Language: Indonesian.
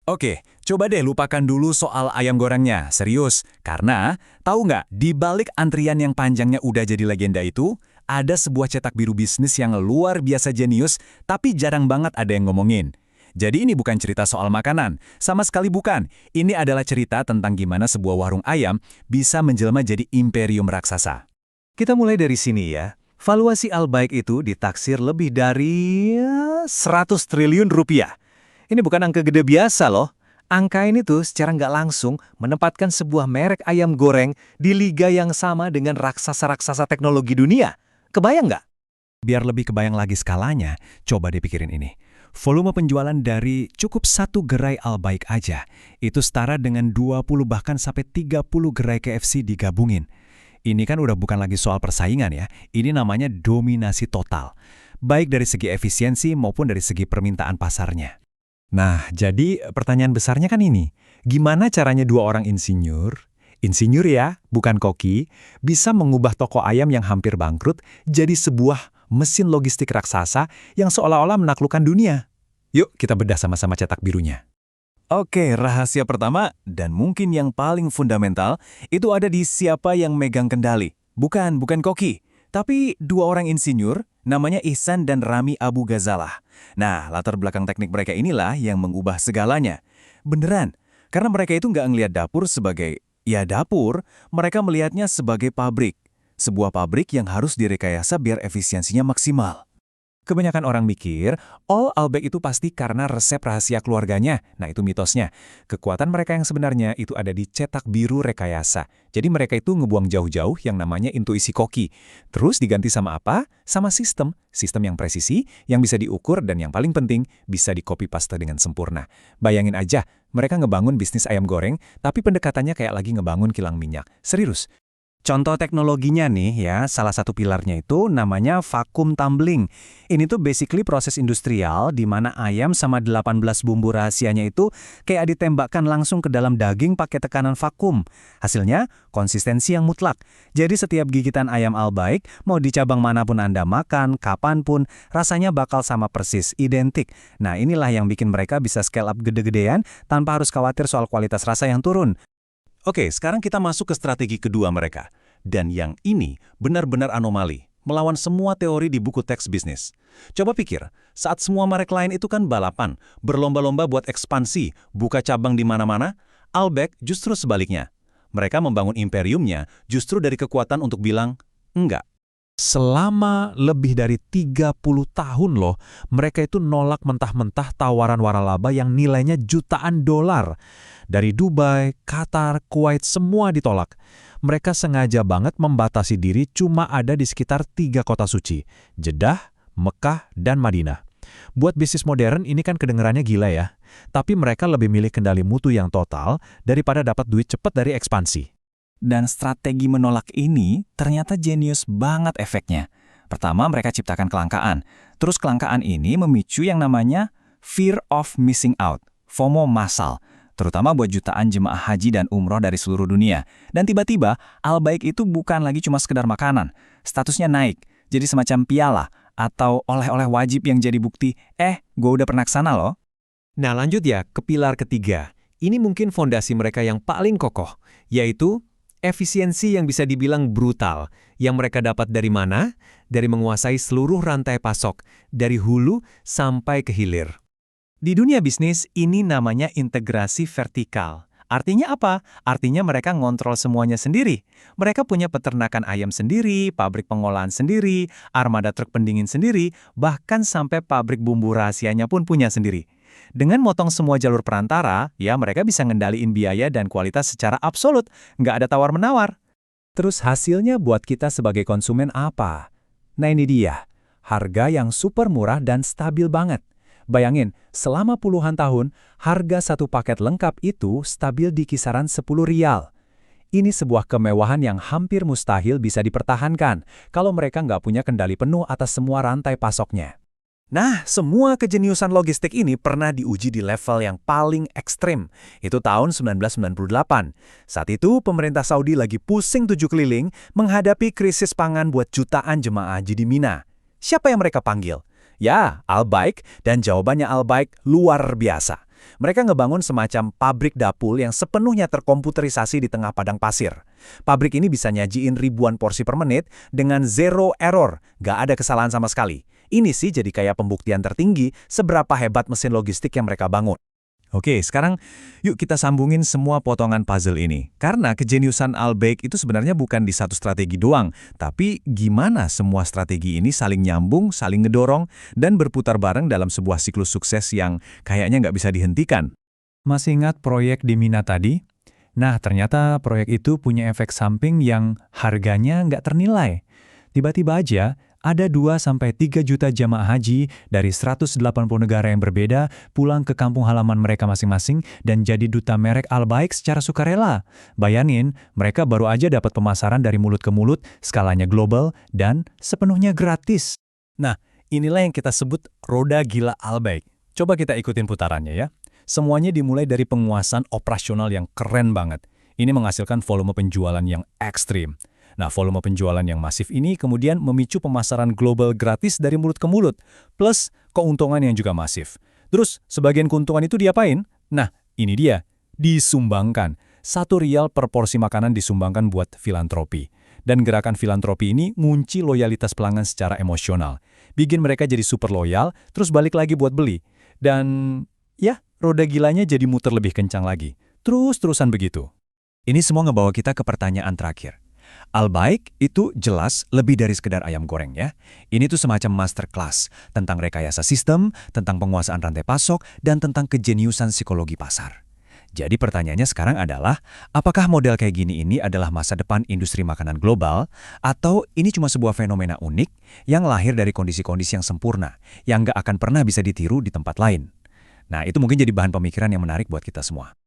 Oke, coba deh lupakan dulu soal ayam gorengnya, serius. Karena, tahu nggak, di balik antrian yang panjangnya udah jadi legenda itu, ada sebuah cetak biru bisnis yang luar biasa jenius, tapi jarang banget ada yang ngomongin. Jadi ini bukan cerita soal makanan, sama sekali bukan. Ini adalah cerita tentang gimana sebuah warung ayam bisa menjelma jadi imperium raksasa. Kita mulai dari sini ya. Valuasi Albaik itu ditaksir lebih dari 100 triliun rupiah. Ini bukan angka gede biasa loh. Angka ini tuh secara nggak langsung menempatkan sebuah merek ayam goreng di liga yang sama dengan raksasa-raksasa teknologi dunia. Kebayang nggak? Biar lebih kebayang lagi skalanya, coba dipikirin ini. Volume penjualan dari cukup satu gerai Albaik aja, itu setara dengan 20 bahkan sampai 30 gerai KFC digabungin. Ini kan udah bukan lagi soal persaingan ya, ini namanya dominasi total. Baik dari segi efisiensi maupun dari segi permintaan pasarnya. Nah, jadi pertanyaan besarnya kan ini, gimana caranya dua orang insinyur ya, bukan koki, bisa mengubah toko ayam yang hampir bangkrut jadi sebuah mesin logistik raksasa yang seolah-olah menaklukkan dunia? Yuk kita bedah sama-sama cetak birunya. Oke, rahasia pertama dan mungkin yang paling fundamental itu ada di siapa yang megang kendali. Bukan koki, tapi dua orang insinyur namanya Ihsan dan Rami Abu Ghazalah. Nah, latar belakang teknik mereka inilah yang mengubah segalanya. Beneran, karena mereka itu nggak ngelihat dapur sebagai, ya dapur, mereka melihatnya sebagai pabrik. Sebuah pabrik yang harus direkayasa biar efisiensinya maksimal. Kebanyakan orang mikir, Albaik itu pasti karena resep rahasia keluarganya. Nah, itu mitosnya. Kekuatan mereka yang sebenarnya itu ada di cetak biru rekayasa. Jadi mereka itu ngebuang jauh-jauh yang namanya intuisi koki. Terus diganti sama apa? Sama sistem. Sistem yang presisi, yang bisa diukur, dan yang paling penting, bisa di-copy paste dengan sempurna. Bayangin aja, mereka ngebangun bisnis ayam goreng, tapi pendekatannya kayak lagi ngebangun kilang minyak. Serius. Contoh teknologinya nih ya, salah satu pilarnya itu namanya vakum tumbling. Ini tuh basically proses industrial di mana ayam sama 18 bumbu rahasianya itu kayak ditembakkan langsung ke dalam daging pakai tekanan vakum. Hasilnya, konsistensi yang mutlak. Jadi setiap gigitan ayam Albaik, mau di cabang manapun Anda makan, kapanpun, rasanya bakal sama persis, identik. Nah inilah yang bikin mereka bisa scale up gede-gedean tanpa harus khawatir soal kualitas rasa yang turun. Oke, sekarang kita masuk ke strategi kedua mereka. Dan yang ini benar-benar anomali, melawan semua teori di buku teks bisnis. Coba pikir, saat semua merek lain itu kan balapan, berlomba-lomba buat ekspansi, buka cabang di mana-mana, Albaik justru sebaliknya. Mereka membangun imperiumnya justru dari kekuatan untuk bilang, enggak. Selama lebih dari 30 tahun loh, mereka itu nolak mentah-mentah tawaran waralaba yang nilainya jutaan dolar. Dari Dubai, Qatar, Kuwait, semua ditolak. Mereka sengaja banget membatasi diri cuma ada di sekitar 3 kota suci, Jeddah, Mekah, dan Madinah. Buat bisnis modern ini kan kedengarannya gila ya, tapi mereka lebih milih kendali mutu yang total daripada dapat duit cepat dari ekspansi. Dan strategi menolak ini ternyata jenius banget efeknya. Pertama, mereka ciptakan kelangkaan. Terus kelangkaan ini memicu yang namanya fear of missing out, FOMO massal, terutama buat jutaan jemaah haji dan umroh dari seluruh dunia. Dan tiba-tiba, Albaik itu bukan lagi cuma sekedar makanan. Statusnya naik, jadi semacam piala atau oleh-oleh wajib yang jadi bukti, gue udah pernah kesana loh. Nah lanjut ya ke pilar ketiga. Ini mungkin fondasi mereka yang paling kokoh, yaitu efisiensi yang bisa dibilang brutal. Yang mereka dapat dari mana? Dari menguasai seluruh rantai pasok, dari hulu sampai ke hilir. Di dunia bisnis, ini namanya integrasi vertikal. Artinya apa? Artinya mereka ngontrol semuanya sendiri. Mereka punya peternakan ayam sendiri, pabrik pengolahan sendiri, armada truk pendingin sendiri, bahkan sampai pabrik bumbu rahasianya pun punya sendiri. Dengan motong semua jalur perantara, ya mereka bisa ngendaliin biaya dan kualitas secara absolut, nggak ada tawar-menawar. Terus hasilnya buat kita sebagai konsumen apa? Nah ini dia, harga yang super murah dan stabil banget. Bayangin, selama puluhan tahun, harga satu paket lengkap itu stabil di kisaran 10 rial. Ini sebuah kemewahan yang hampir mustahil bisa dipertahankan kalau mereka nggak punya kendali penuh atas semua rantai pasoknya. Nah, semua kejeniusan logistik ini pernah diuji di level yang paling ekstrim. Itu tahun 1998. Saat itu, pemerintah Saudi lagi pusing 7 keliling menghadapi krisis pangan buat jutaan jemaah haji di Mina. Siapa yang mereka panggil? Ya, Albaik, dan jawabannya Albaik luar biasa. Mereka ngebangun semacam pabrik dapur yang sepenuhnya terkomputerisasi di tengah padang pasir. Pabrik ini bisa nyajiin ribuan porsi per menit dengan zero error, nggak ada kesalahan sama sekali. Ini sih jadi kayak pembuktian tertinggi seberapa hebat mesin logistik yang mereka bangun. Oke, sekarang yuk kita sambungin semua potongan puzzle ini. Karena kejeniusan Albaik itu sebenarnya bukan di satu strategi doang, tapi gimana semua strategi ini saling nyambung, saling ngedorong, dan berputar bareng dalam sebuah siklus sukses yang kayaknya nggak bisa dihentikan. Masih ingat proyek di Mina tadi? Nah, ternyata proyek itu punya efek samping yang harganya nggak ternilai. Tiba-tiba aja, ada 2-3 juta jamaah haji dari 180 negara yang berbeda pulang ke kampung halaman mereka masing-masing dan jadi duta merek Albaik secara sukarela. Bayangin, mereka baru aja dapat pemasaran dari mulut ke mulut, skalanya global, dan sepenuhnya gratis. Nah, inilah yang kita sebut roda gila Albaik. Coba kita ikutin putarannya ya. Semuanya dimulai dari penguasaan operasional yang keren banget. Ini menghasilkan volume penjualan yang ekstrim. Nah, volume penjualan yang masif ini kemudian memicu pemasaran global gratis dari mulut ke mulut, plus keuntungan yang juga masif. Terus, sebagian keuntungan itu diapain? Nah, ini dia, disumbangkan. 1 rial per porsi makanan disumbangkan buat filantropi. Dan gerakan filantropi ini ngunci loyalitas pelanggan secara emosional. Bikin mereka jadi super loyal, terus balik lagi buat beli. Dan, ya, roda gilanya jadi muter lebih kencang lagi. Terus-terusan begitu. Ini semua ngebawa kita ke pertanyaan terakhir. Albaik itu jelas lebih dari sekedar ayam goreng ya. Ini tuh semacam masterclass tentang rekayasa sistem, tentang penguasaan rantai pasok, dan tentang kejeniusan psikologi pasar. Jadi pertanyaannya sekarang adalah, apakah model kayak gini ini adalah masa depan industri makanan global, atau ini cuma sebuah fenomena unik yang lahir dari kondisi-kondisi yang sempurna, yang nggak akan pernah bisa ditiru di tempat lain? Nah, itu mungkin jadi bahan pemikiran yang menarik buat kita semua.